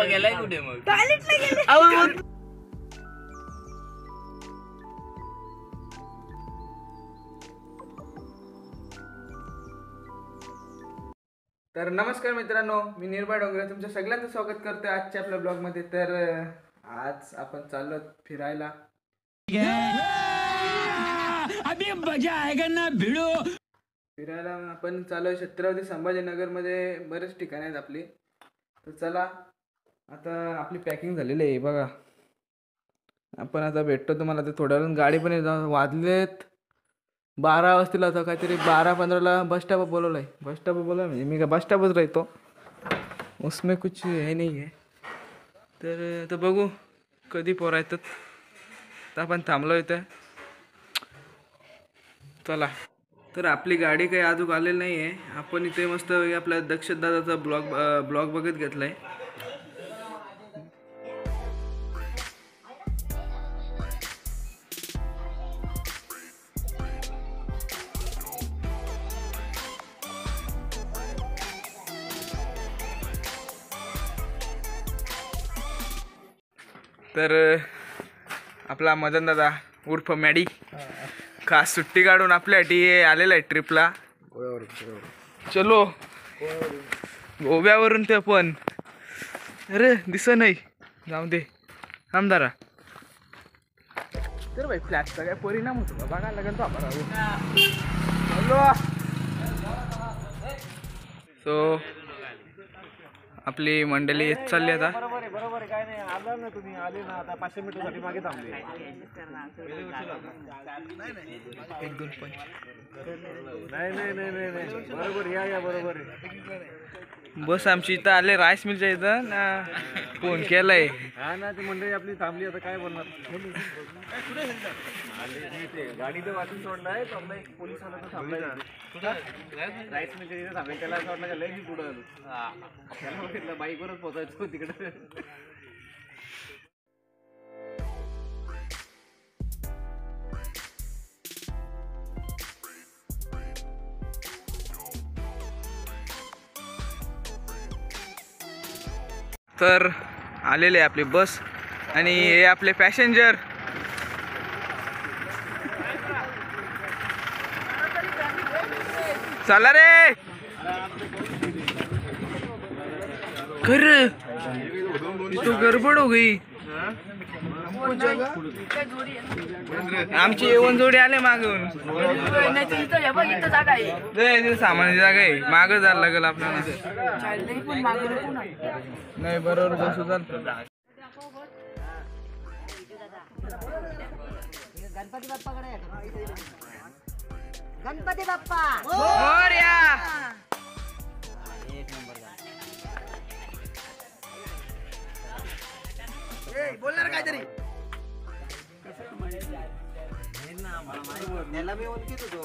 पप्पा गेलाय कुठे मग? टॉयलेटला गेले. तर नमस्कार मित्रांनो, मी निर्भय डोंगरे तुमच्या सगळ्यांचं स्वागत करतोय आजच्या आपल्या ब्लॉग मध्ये. तर आज आपण चाललो फिरायला. अभी मजा आएगा ना भिड़ो. फिरायला आपण चाललोय छत्रपती संभाजीनगर मध्ये. बरेच ठिकाणे आहेत आपली. तर चला, आता आपली पॅकिंग झालेली आहे बघा. आपण आता भेटतो तुम्हाला. ते थोड्या वेळ गाडी पण वाजलेत 12 वाजतील. आता काहीतरी 12:15 बस स्टॉप बोलवलं आहे. बस स्टॉप बोलवलं म्हणजे मी का बस स्टॉपच राहतो, उसमें कुछ हे नाही आहे. तर बघू कधी पोरं येतात. तर आपण थांबलो इथं. चला, तर आपली गाडी काही अजून आलेली नाही आहे. आपण इथे मस्त आपल्या दक्षित दादाचा ब्लॉग बघत घेतला आहे. तर आपला मदन दादा उर्फ मॅडी खास सुट्टी काढून आपल्यासाठी आलेला आहे ट्रिपला. चलो गोव्यावरून. ते पण अरे दिसत नाही, जाऊ दे आमदारा. तर भाई फ्लॅशचा काय परिणाम होतो का बघायला लागेल तो आपण. सो आपली मंडळी येत चालली आता. बरोबर आहे, काय नाही. आला ना तुम्ही, आले ना. आता 500 मीटर साठी मागे थांबले. 1-2 पण नाही बरोबर या बरोबर आहे. बस आमची इथं आले राईस मिलच्या इथं ना. फोन केलाय हा ना, ती मंडळी आपली थांबली. आता काय बोलणार. गाडी तर वाचून सोडलाय. तो आपला एक पोलीस वाला तर थांबलाय. राईस मिलच्या तिथे थांबले. त्याला असं वाटलं का लय मी पुढं आलो. त्याला म्हटलं बाईकवरच पोहोचायचो तिकडे. तर आलेले आपली बस आणि हे आपले पॅसेंजर. चला रे कर, तो गडबड हो गई. आमची येऊन जोडी आले मागून. सामान्य जागा आहे, माग जायला लागेल आपल्याला. नाही बरोबर बसू चालतं. गणपती बाप्पाकडे. गणपती बाप्पा मोरया. बोलणार काहीतरी.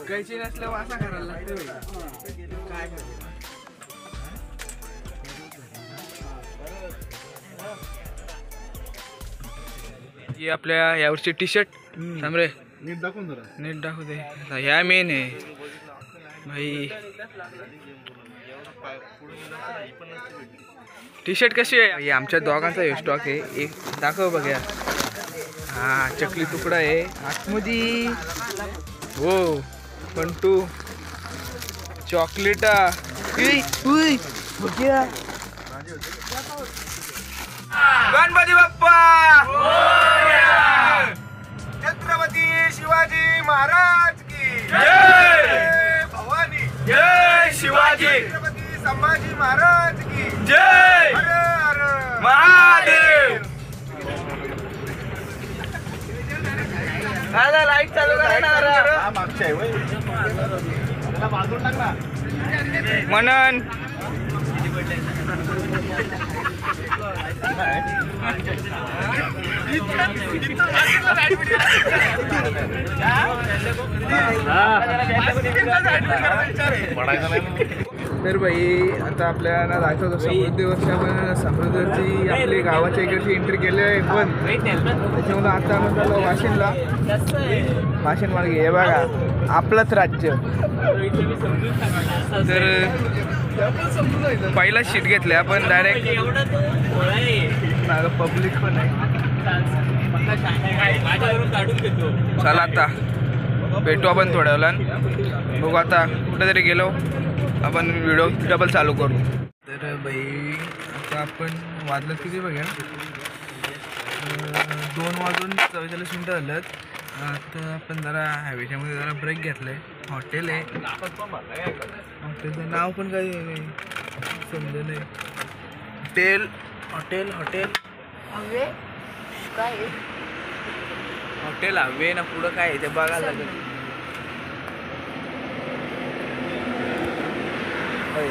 कैची नसल्यावर असा करायला लागतो. ही आपल्या यावरची टी शर्ट थांबरे नीट दाखवून जरा. नीट दाखवू दे. ह्या मेन आहे भाई. टी शर्ट कशी आहे? आमच्या दोघांचा हे स्टॉक आहे. एक दाखव बघा. हा चकली तुकडा आहे आतमध्ये. हो पण तू चॉकलेटा बघ्या. गणपती बाप्पा. छत्रपती शिवाजी महाराज की जय. भवानी जय. शिवाजी. छत्रपती संभाजी महाराज की जय. हर हर महादेव. दादा लाईट चालू करा. मागच्या आहे वय. त्याला बाजून टाक ना. मनन तर भाई आता आपल्याला जायचं होतं समृद्धी वर्ष. आपण समृद्धीची आपली गावाच्या इकडची एंट्री केली आहे पण त्याच्यामुळे आता आपण चाललो वाशिमला. वाशिम मार्गे हे बघा आपलंच राज्य. तर पहिला शीट घेतले आपण डायरेक्ट. पब्लिक पण आहे. चला आता भेटू आपण थोड्या वेळानं. बघू आता कुठेतरी गेलो आपण व्हिडिओ डबल चालू करू. तर बाई आता आपण वाजलं किती बघा 2:44 झालं. आता आपण जरा हायवेच्यामध्ये जरा ब्रेक घेतलाय. हॉटेल आहे. हॉटेलचं नाव पण काही समजलं नाही. हॉटेल हवे ना पुढं काय आहे ते बघायला लागेल.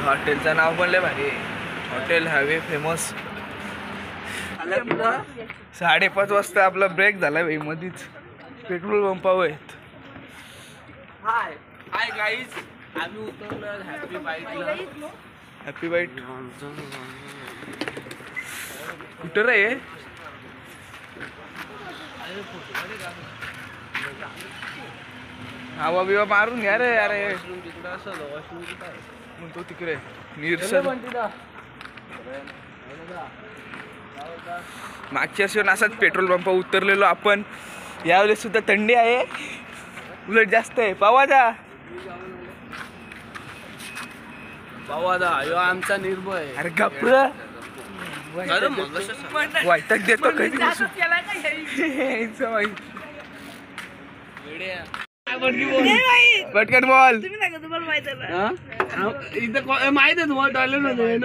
हॉटेलचं नाव पण लय भारी. हॉटेल हवे फेमस. 5:30 वाजता आपला ब्रेक झाला भाई मधीच. पेट्रोल पंपावर आहेत. हाय गाईज, आम्ही उतरलो हॅपी बाईट. कुठं रे? हवा बिवा मारून घ्या रे. अरे म्हणतो तिकडे निरसन. मागच्या वर्षी असाच पेट्रोल पंप उतरलेलो आपण. यावेळेस सुद्धा थंडी आहे, उलट जास्त आहे. पावादा आमचा निर्भय. अरे गप्र वाईटक देतो कधी. पटकन बोल. इथं माहित आहे तुम्हाला टॉयलेट मध्ये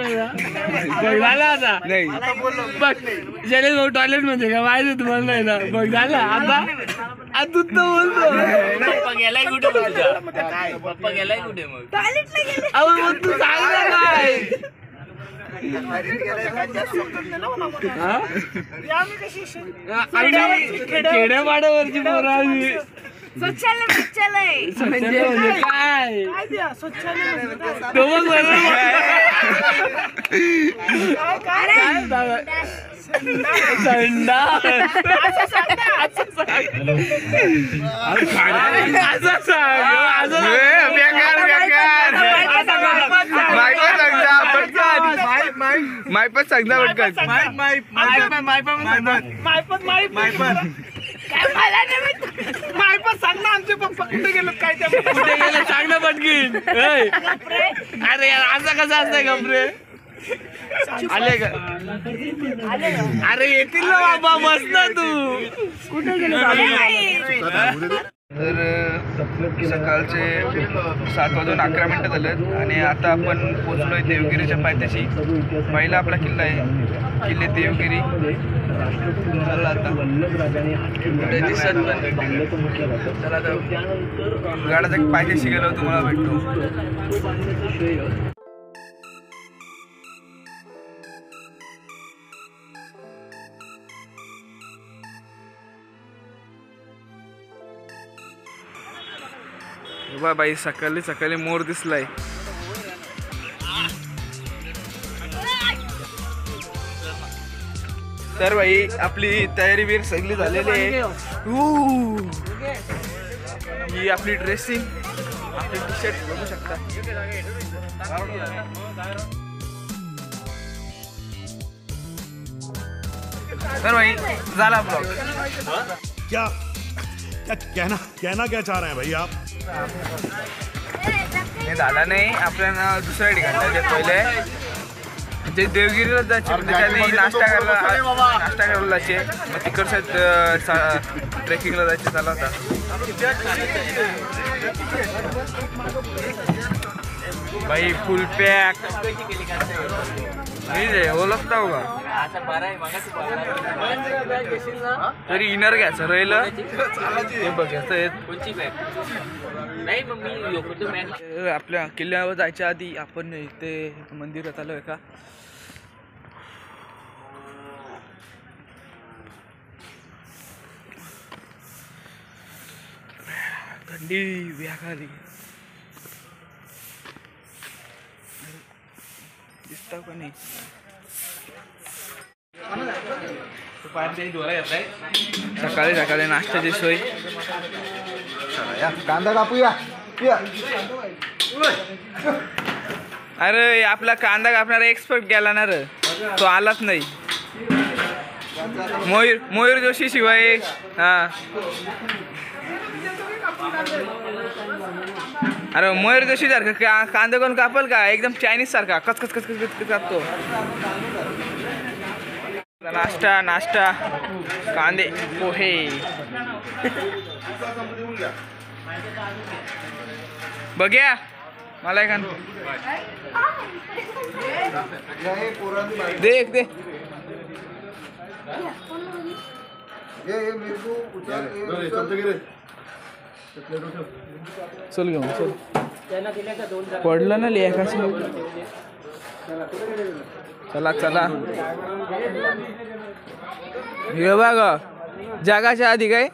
झाला आता नाही बघ शैलेश भाऊ टॉयलेट मध्ये का माहित आहे तुम्हाला नाही ना. बघ झालं आता तू तर बोलतो पप्पा गेलाय कुठे. पप्पा गेलाय कुठे मग अहो मग तू सांग ना काय. खेड्यापाड्यावरची पोरं आम्ही. शौचालय म्हणजे काय माय पण सांगता पटकन. माय पण सांग ना आमचे पप्पा कुठे गेलो काय कुठे गेले सांग ना पटकीन. अरे यार असं कसं असतंय गपरे. आले का? अरे येतील ना बाबा मस्त. तू कुठे गेलो? तर सकाळचे 7:11 झालेत आणि आता आपण पोचलोय देवगिरीच्या पायथ्याशी. पहिला आपला किल्ला आहे किल्ले देवगिरी. चला आता दिसत चला आता गाडाच्या पायथ्याशी गेलो तुम्हाला भेटतो. बाई सकाळी सकाळी मोर दिसलाय. तर भाई आपली तयारी बीर सगळी झालेली आहे. ही आपली ड्रेसिंग आपली टी शर्ट बघू शकता. तर भाई झाला ब्लॉग. क्या कहना क्या चाह रहे हैं भाई आप? हे झाला नाही. आपल्याला दुसऱ्या ठिकाणी जायचं. पहिले जे देवगिरीला जायचे त्याच्याने नाश्ता करायला जायचे. मग तिकडच्या ट्रेकिंगला जायचे. चला आता भाई फुल पॅक ओळखता हो का. तरी इनर घ्यायचं राहिलं ते बघायचं. आपल्या किल्ल्यावर जायच्या आधी आपण इथे मंदिरात आलोय का. थंडी व्याखाली दिसता का नाही. सकाळी सकाळी नाश्त्याची सोय. कांदा कापूया. अरे आपला कांदा कापणारा एक्सपर्ट गेला ना रे, तो आलाच नाही. मयूर जोशी शिवाय. हा अरे मयूर जोशी सारखं कांदा कोण कापल का? एकदम चायनीज सारखा कच कच कच कच कच कापतो. नाश्ता कांदे पोहे. बघ्या मला एक देख दे. चल घेऊन चल. पडलं ना लिहा. चला चला. हे बघ जगाच्या आधी काय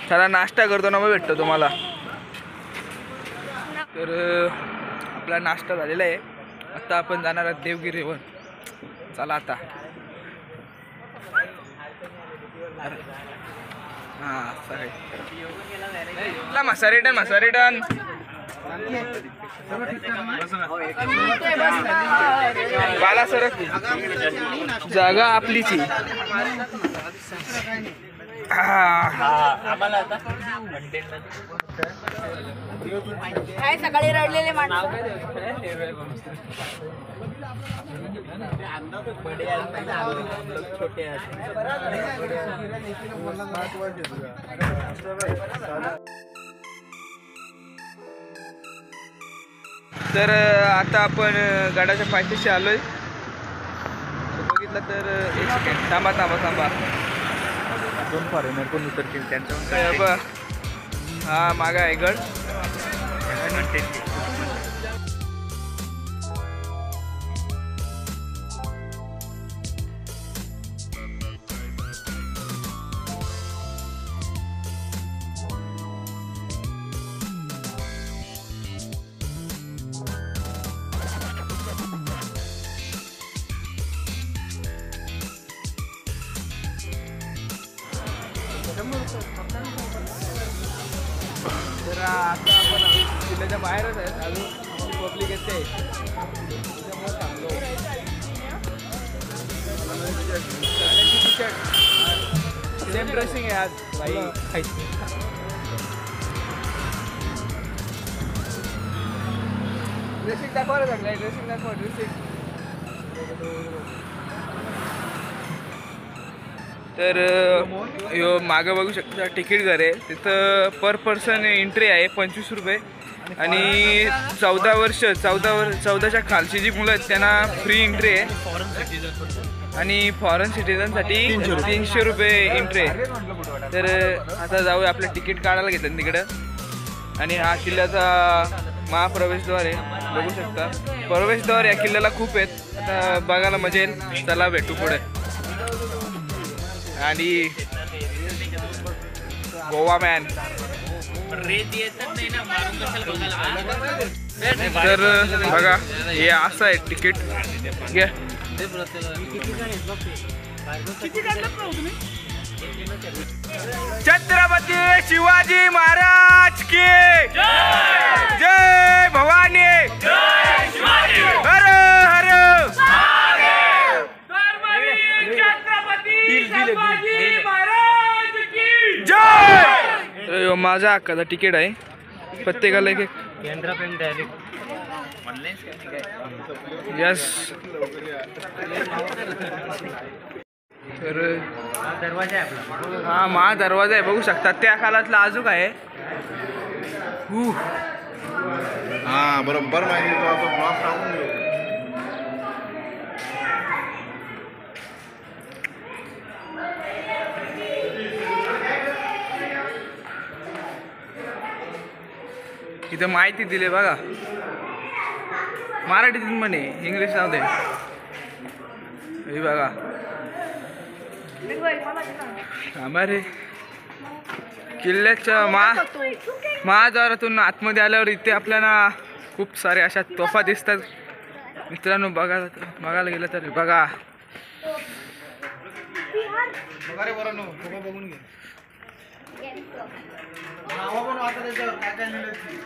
चला नाश्ता करतो ना, मग भेटतो तुम्हाला. तर आपला नाश्ता झालेला आहे. आता आपण जाणार आहोत देवगिरीवर. चला आता. हां सर मसा रिटर्न बाला सर जागा आपलीची. काय सकाळी रडलेले माणसं. तर आता आपण गडाच्या पायथ्याशी आलोय. बघितलं तर एक सेकंड थांबा. दोन फॉरेनर पण उतरतील त्यांच्या. हा मागा आहे गड. तर आता आपण किल्ल्याच्या बाहेरच आहेत. अजून पब्लिक येते त्यामुळे थांबलो. सेम ड्रेसिंग आहे आज बाई. ड्रेसिंग दाखवायला लागलाय. ड्रेसिंग दाखवा. तर ह्यो मागं बघू शकता तिकीट घर आहे. तिथं पर पर्सन एंट्री आहे 25 रुपये. आणि 14च्या खालची जी मुलं आहेत त्यांना फ्री एंट्री आहे. आणि फॉरेन सिटीजनसाठी 300 रुपये एंट्री आहे. तर आता जाऊया. आपलं तिकीट काढायला घेतलं तिकडं. आणि हा किल्ल्याचा महाप्रवेशद्वार आहे. बघू शकता प्रवेशद्वार या किल्ल्याला खूप आहेत. आता बघायला मजा येईल. चला भेटू पुढे. आणि गोवा मॅन. तर बघा हे असं आहे तिकीट. घ्या. छत्रपती शिवाजी महाराज की जय. भवानी हर हर. जय. माझा हक्काचा तिकीट आहे. प्रत्येकाला एक यस. तर हा महा दरवाजा आहे. बघू शकता त्या काळातला अजून आहे. हा बरोबर माहिती. तो आपण ब्लॉग टाकून घेऊ. इथं माहिती दिली बघा. मराठीतून म्हणे, इंग्लिश नाव दे. हे बघा आम्हाला किल्ल्याच्या महाद्वारातून आतमध्ये आल्यावर इथे आपल्याला खूप सारे अशा तोफा दिसतात मित्रांनो. बघायला गेलं तर बघा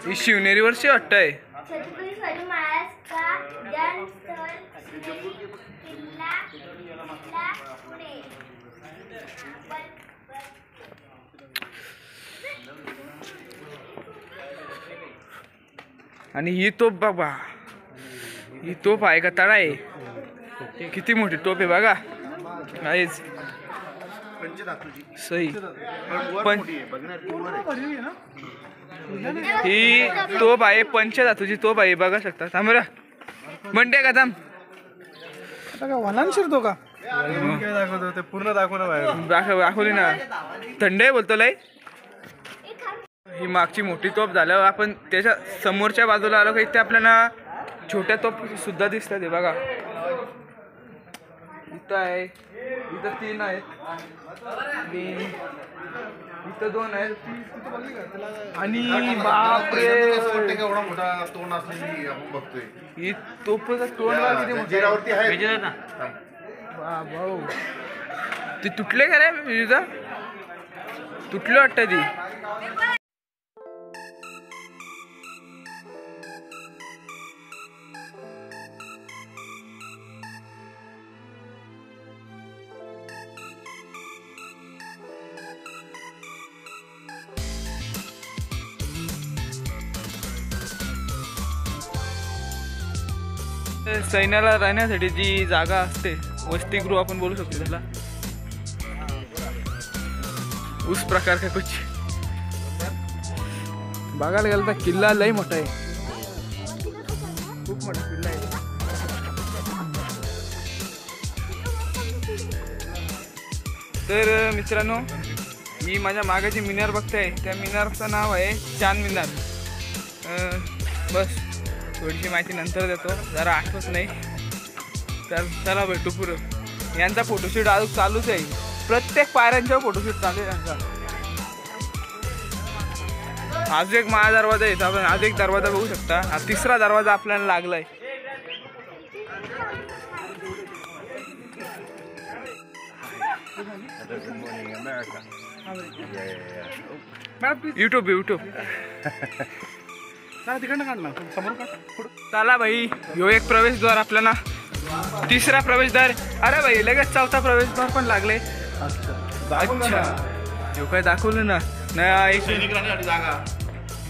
ही शिवनेरीवरची वाटतंय. छत्रपती शिवाजी महाराज का जन्मस्थळ किल्ला पुणे. आणि ही तोप बाबा, ही तोप आहे का तळा आहे? किती मोठी टोप आहे बघा. आहेच सही. पण ही तोप आहे, पंचधातूची तोप आहे बघा शकता. थांब रे म्हणते का थांब. वनान शिरतो का दाखवतो ते पूर्ण दाखव ना बाहेर. दाखवली ना. थंड आहे बोलतो लय. ही मागची मोठी तोप झाल्यावर आपण त्याच्या समोरच्या बाजूला आलो का इथे आपल्याला छोट्या तोप सुद्धा दिसतात. हे बघा इथं आहे, इथं 3 आहेत, इथं 2 आहेत आणि बापरे एवढा मोठा तोंड असलेली आपण बघतोय. ही तोपचं तोंड बघा किती मोठं आहे. भाऊ ते तुटले का रे विजेचा? तुटलं वाटतं ती. सैन्याला राहण्यासाठी जी जागा असते, वसतिगृह आपण बोलू शकतो त्याला. उस प्रकार का कुछ. बघायला गेलं तर किल्ला लय मोठा आहे, खूप मोठा किल्ला आहे. तर मित्रांनो, मी माझ्या मागाची मिनार बघताय, त्या मिनारचं नाव आहे चांद मिनार. बस थोडीशी माहिती नंतर देतो, जरा आठवत नाही. तर चला भेटू पुरं. यांचा फोटोशूट अजून चालूच आहे, प्रत्येक पायऱ्यांच्या फोटोशूट चालू आहे यांचा. आज एक महादरवाजा येतो, आपण आज एक दरवाजा बघू शकता. हा 3रा दरवाजा आपल्याला लागलाय. युट्यूब चला भाई, ह्यो एक प्रवेशद्वार आपल्याला, 3रा प्रवेशद्वार. अरे भाई लगेच 4था प्रवेशद्वार पण लागले. अच्छा ह्यो काय दाखवलं ना. नाही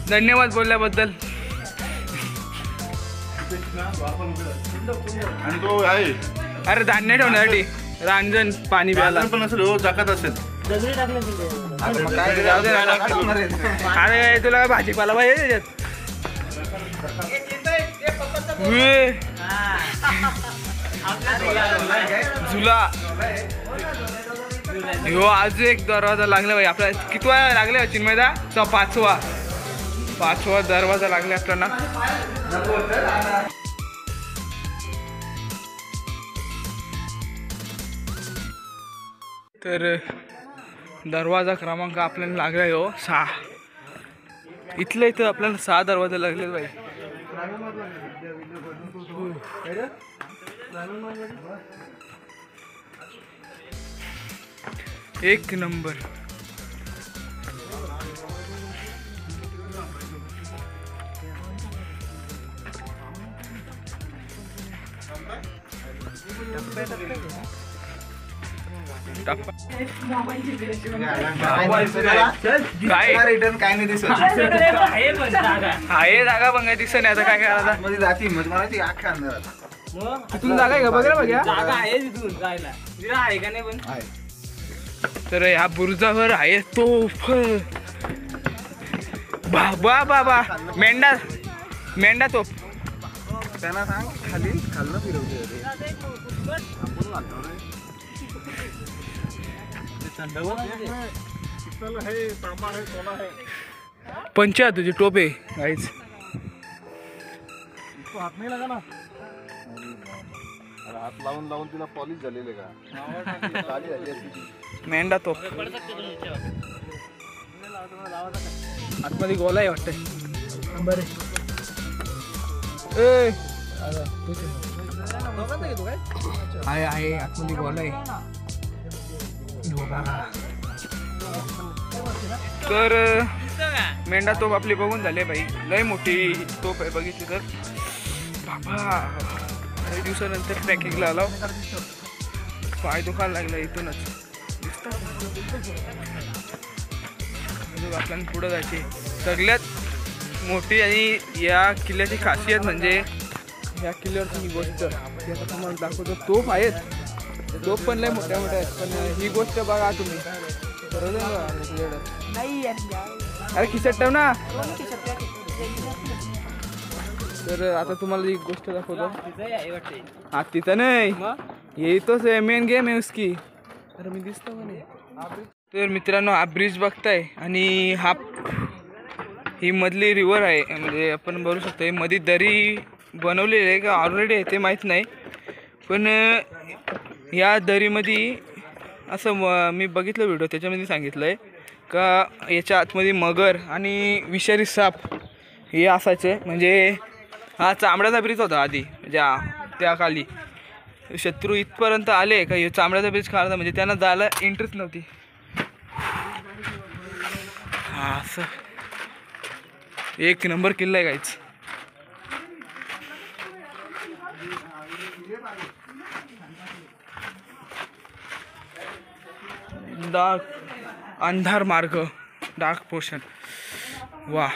धन्यवाद बोलल्याबद्दल. आणि तो आहे अरे धान्य ठेवण्यासाठी रांजण पाणी प्यायला पण असेल हो, जाकत असेल. अरे तुला काय भाजीपाला पाहिजे त्याच्यात. झुला ह्यो आज एक दरवाजा लागला भाई आपला. किती वेळा लागले चिन्मयदा? 5वा दरवाजा लागला आपल्याला. तर दरवाजा क्रमांक आपल्याला लागलाय हो 6. इथल्या इथं आपल्याला 6 दरवाजे लागले भाई. एक नंबर. काय नाही दिसत आहे जागा पण काय दिसत नाही. आता काय करायचं? मध्ये जाती मला ती अख्ख्या अंधारात. तिथून जागा आहे का? बघ रे बघ. जागा आहे तिथून जायला. तिला आहे का नाही पण? तर ह्या बुरुजावर आहे तोफ. बाबा बाबा मेंढा तोफ. त्यांना सांग खालनं फिरवते. पंचा तुझी टोप आहे काहीच. हात नाही लागा ना. हात लावून तिला पॉलिश झालेले का? मेंढा तोफ. आतमध्ये गोला आहे वाटतंय. बरे आहे आतमध्ये गोला आहे. तर मेंढा तोप आपली बघून झाली भाई, लय मोठी तोप आहे बघितली तर. बाबा काही दिवसानंतर ट्रॅकिंगला आलो, पाय दुखायला लागला इथूनच. आपल्याला पुढं जायची. सगळ्यात मोठी आणि या किल्ल्याची खासियत म्हणजे या किल्ल्यावरची ही गोष्ट ती आता तुम्हाला दाखवतो. तोफ आहेत, तोफ पण लय मोठ्या मोठ्या आहेत, पण ही गोष्ट बघा तुम्ही. अरे खिशात ठेव ना. तर आता तुम्हाला एक गोष्ट दाखवतो. हा तिथं नाही, यही तो मेन गेम आहे उसकी. अरे मी दिसतो का नाही. तर मित्रांनो हा ब्रिज बघताय आणि हा ही मधली रिव्हर आहे, म्हणजे आपण बघू शकतो. ही मध्ये दरी बनवलेली आहे का ऑलरेडी आहे ते माहीत नाही, पण या दरीमध्ये असं मी बघितलं व्हिडिओ, त्याच्यामध्ये सांगितलं आहे का याच्या आतमध्ये मगर आणि विषारी साप हे असायचे. म्हणजे हा चांबड्याचा ब्रिज होता आधी, ज्या त्या खाली शत्रू इथपर्यंत आले का हे चांबड्याचा ब्रिज काढला, म्हणजे त्यांना जायला इंटरेस्ट नव्हती. हा असं एक नंबर किल्ला आहे काहीच. डार्क अंधार मार्ग, डार्क पोर्शन. वा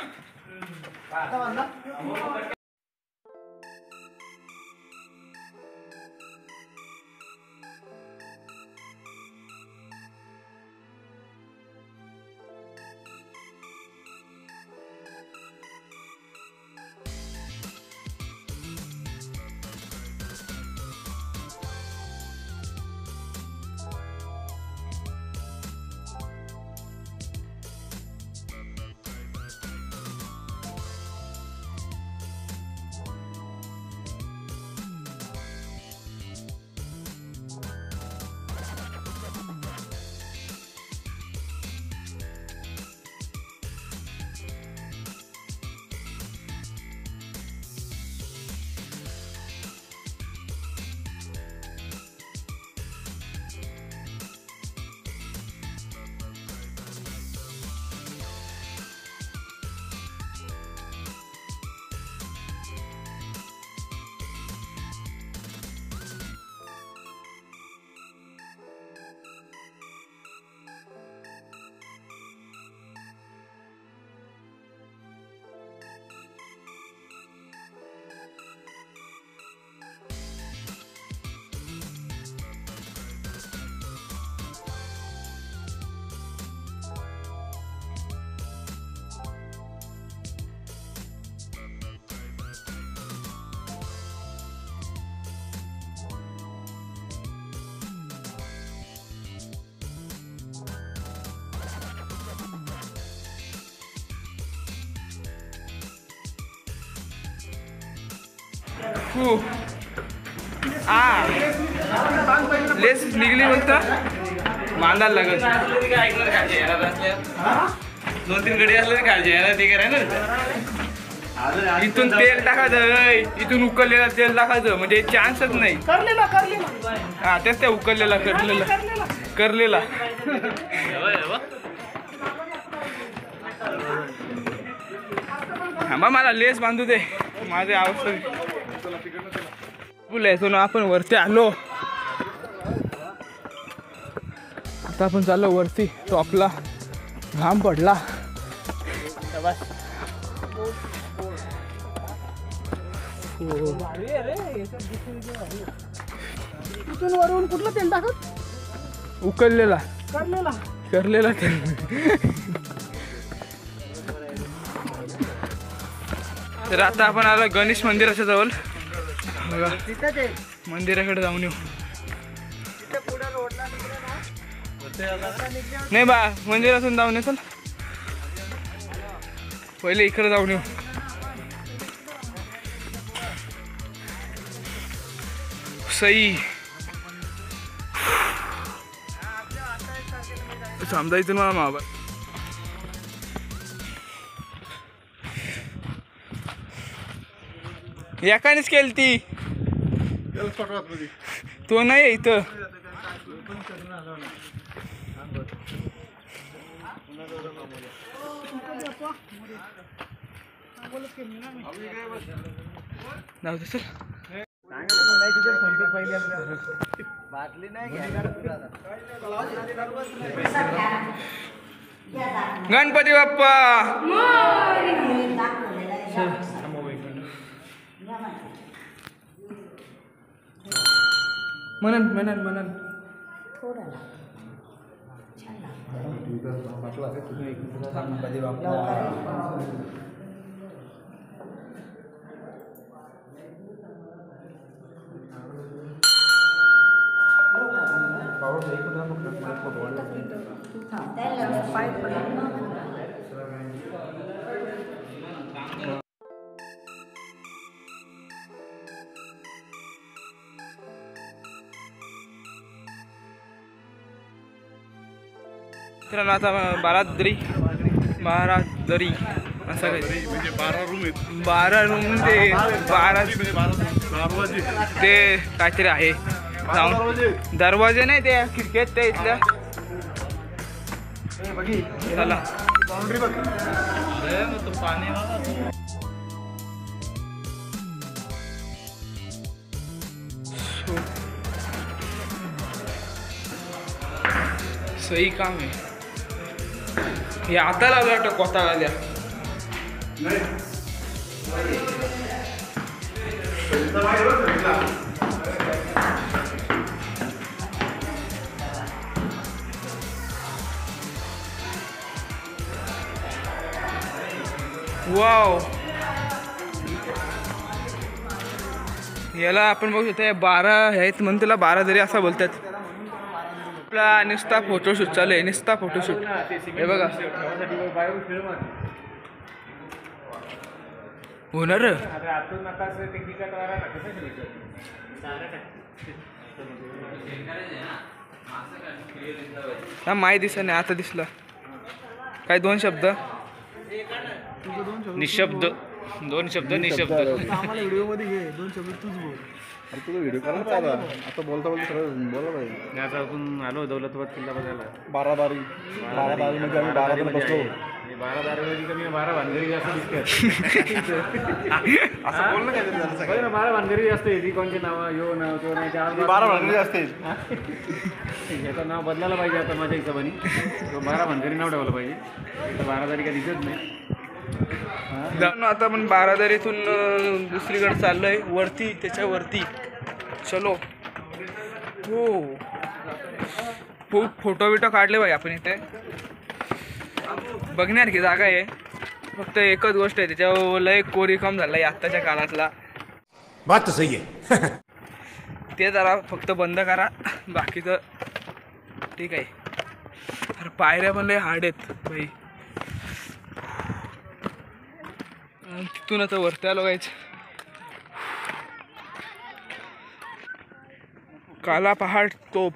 लेस निघली बोलता मांडायला लागत. 2-3 गडी असले काळजी आहे ना, ते काय ना. इथून तेल टाकायचं, इथून उकळलेलं तेल टाकायचं, म्हणजे चान्सच नाही. हा तेच त्या उकळलेला करलेला. हा मग मला लेस बांधू दे, माझी अवस्था बोलायचो ना. आपण वरती आलो, आता आपण चाललो वरती टॉपला. घाम पडला. वरून कुठलं तेल टाकत? उकळलेला करलेला तेल. तर आता आपण आलो गणेश मंदिराच्या जवळ. मंदिराकडे जाऊन येऊ. नाही बा, मंदिरातून जाऊन येतो. पहिले इकडे जाऊन येऊ. सई समजा इथून मला माबा एकानेच केली ती. तो नाही इथं जाऊ दे चल. गणपती बाप्पा. म्हणन मित्रांनो आता बारादरी असं काही म्हणजे 12 रूम आहेत. 12 रूम ते 12 दरवाजे. ते काहीतरी आहे. जाऊन दरवाजे नाही ते खिडक्यात त्या इथल्या. चला सही काम आहे हे. आता लागलं वाटतं कोता गाल्या. वाव. याला आपण बघू शकतो 12 आहेत म्हणून त्याला बारादरी असं बोलतात. आपला नुसता फोटोशूट चालू आहे. नुसता फोटोशूट हे बघा. होणार हा माय दिसा नाही आता दिसला. काय 2 शब्द निशब्द. 2 शब्द निशब्द. आम्हाला व्हिडिओ मध्ये घे 2 शब्द तूच बोल. अरे तुझा व्हिडिओ करायला पाहिजे आता. बोलता सगळं बोला पाहिजे. आता आपण आलो दौलताबाद किल्ला बघायला. 12 मध्ये आम्ही 12 जण बसलो. 12 मध्ये कमी 12 भानगरी असं दिसतात. असं बोल ना काय. 12 भानगरी असते. ती कोणची नावं यो नाव तो नाही 12 भानगरी असते. याचं नाव बदलायला पाहिजे आता माझ्या हिशोबाने. 12 भानगरी नाव ठेवलं पाहिजे. 12 तारीख दिसत नाही. आता आपण बारादरीतून दुसरीकडे चाललोय वरती. त्याच्यावरती चलो. हो खूप फोटो बिटो काढले भाई आपण इथे. बघण्यासारखी जागा आहे. फक्त एकच गोष्ट आहे त्याच्यावर लय कोरीकाम झालाय आत्ताच्या काळातला. बात तर सही आहे. ते जरा फक्त बंद करा. बाकीचं ठीक आहे. अरे पायऱ्या पण लय हार्ड आहेत भाई. तिथून आता वरती आलो गायच. काला पहाड तोप.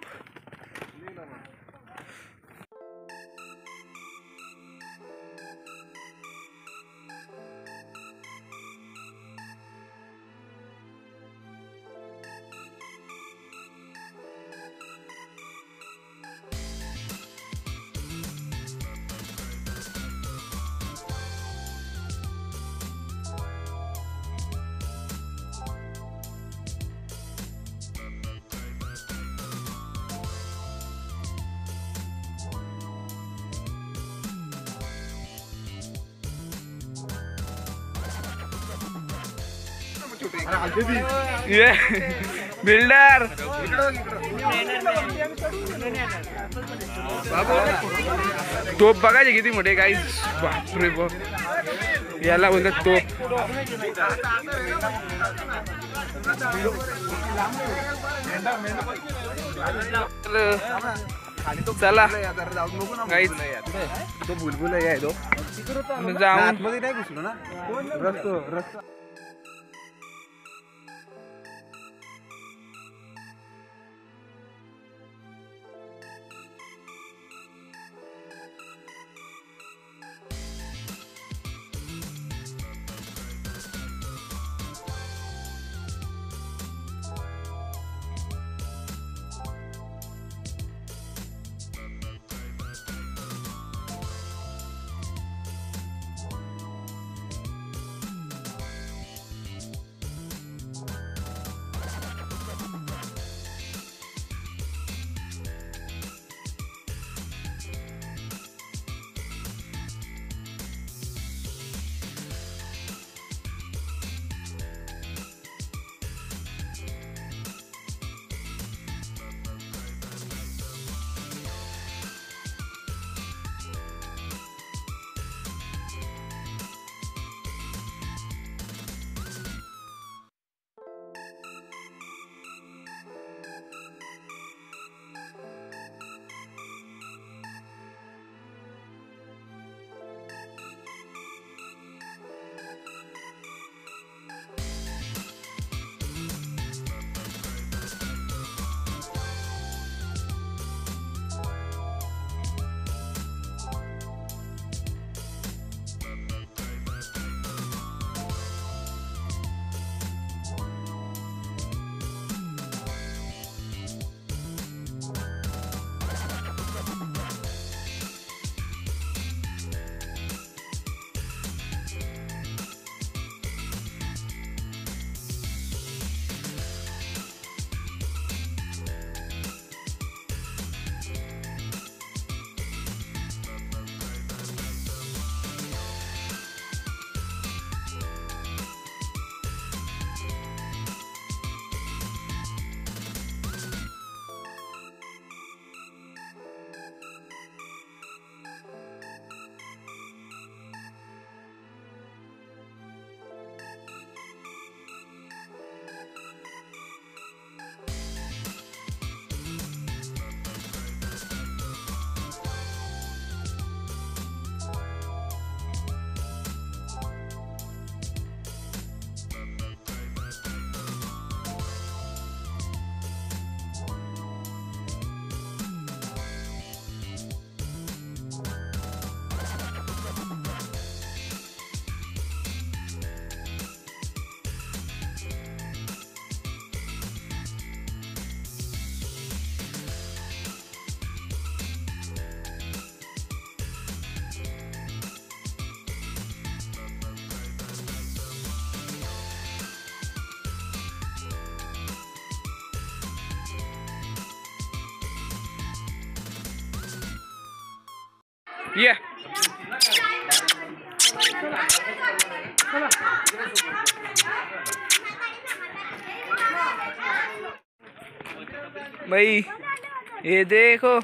ये बिल्डर तोप बघायचे किती मोठे काही. बापरे बाप. याला बोलतात तोप. चला काहीच तो बुलबुल आहे तो. जाऊन आतमध्ये नाही घुसलो ना. रस्ता ये भाई ये देखो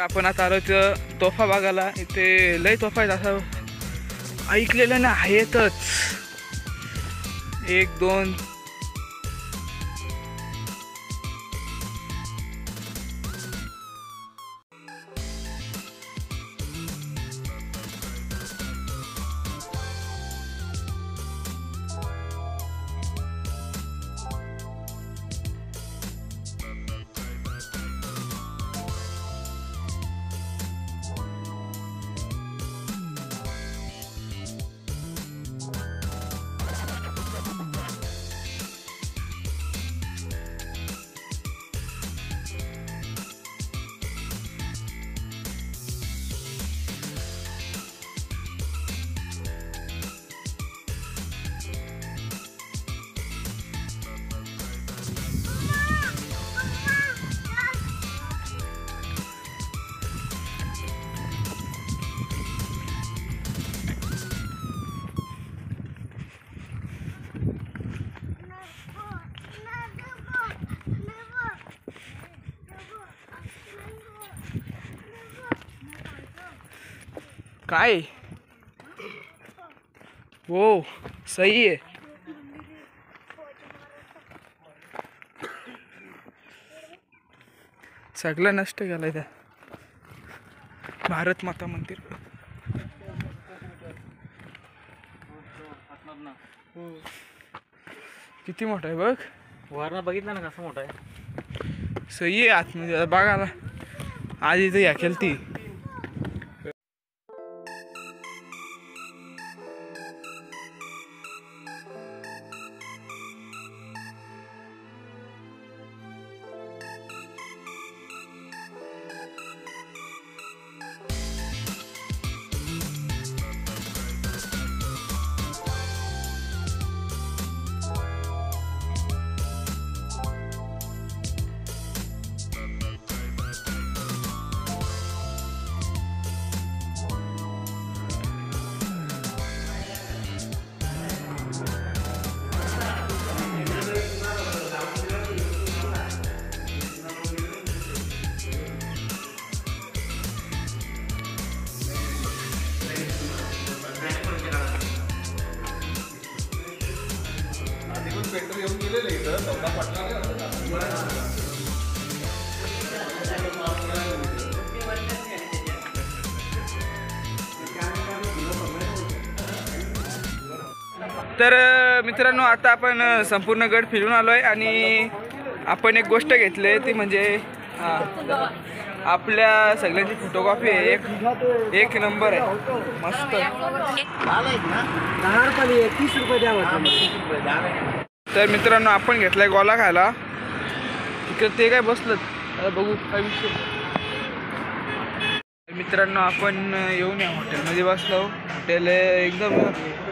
आपण आता आलो तोफा बघायला. इथे लय तोफा आहेत असं ऐकलेलं ना आहेतच. 1 2 काय हो सही आहे. सगळं नष्ट केलंय त्या भारत माता मंदिर. किती मोठं आहे बघ. वरना बघितलं ना कसं मोठं आहे. सही आहे आतमध्ये बघायला. आज इथं या केलती. तर मित्रांनो आता आपण संपूर्ण गड फिरून आलोय आणि आपण एक गोष्ट घेतली आहे ती म्हणजे आपल्या सगळ्यांची फोटोग्राफी आहे. एक नंबर आहे, मस्त. तर मित्रांनो आपण घेतलाय गोला खायला. तिकडे ते काय बसलं, आता बघू काय विषय. मित्रांनो आपण येऊन या हॉटेलमध्ये बसलो. हॉटेल एकदम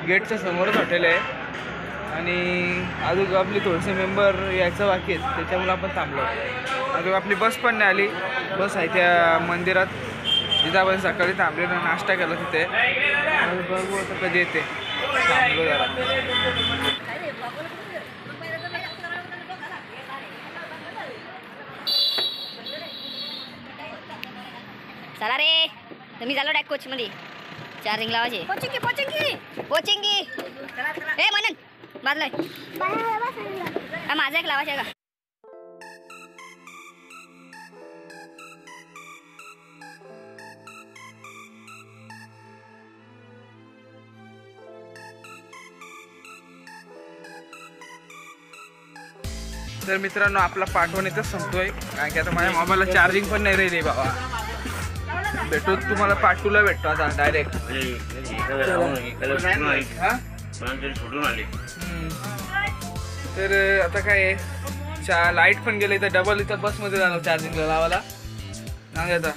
गेटच्या समोरच हॉटेल आहे आणि अजून आपली थोडेसे मेंबर यायचं बाकी आहेत, त्याच्यामुळे आपण थांबलो. अजून आपली बस पण नाही आली. बस आहे त्या मंदिरात जिथं आपण सकाळी थांबलेलो, नाश्ता केला तिथे. बघू आता कधी येते. थांबलो जरा. चला रे, तुम्ही झालो डायरेक्ट कोच मध्ये. चार्जिंग लावायचे. पोचिंगी ए म्हणन बाजलाय. माझा एक लावायचे का. तर मित्रांनो आपला पाठवण इथंच संपतोय, कारण की आता माझ्या मोबाईलला चार्जिंग पण नाही रे बाबा. भेटू तुम्हाला पाठवूला भेटतो आता डायरेक्ट. तर आता काय लाईट पण गेले तर डबल इथं बसमध्ये झालं चार्जिंगला लावायला. नाही आता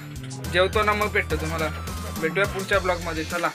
जेवतो ना मग भेटतो तुम्हाला. भेटूया पुढच्या ब्लॉगमध्ये. चला.